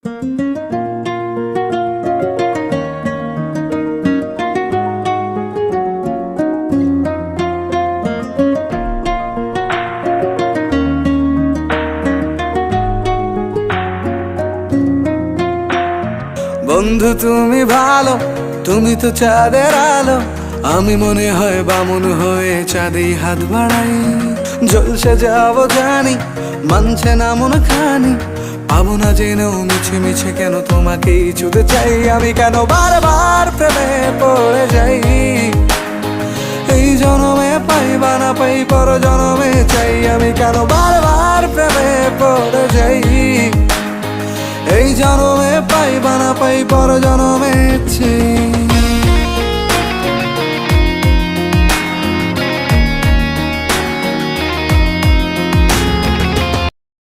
বন্ধু তুমি ভালো, তুমি তো চাঁদের আলো, আমি মনে হয় বামুন হয়ে চাঁদেই হাত বাড়াই। জলসে যাবো জানি, মানছে না মন খানি, পাবো না জেনেও মিছে মিছে কেন তোমাকেই ছুতে চাই। আমি কেন বারবার প্রেমে পড়ে যাই, এই জনমে পাই বা না পাই পর জনমে চাই। আমি কেন বারবার প্রেমে পড়ে যাই, এই জনমে পাই বা না পাই পর জনমে চাই।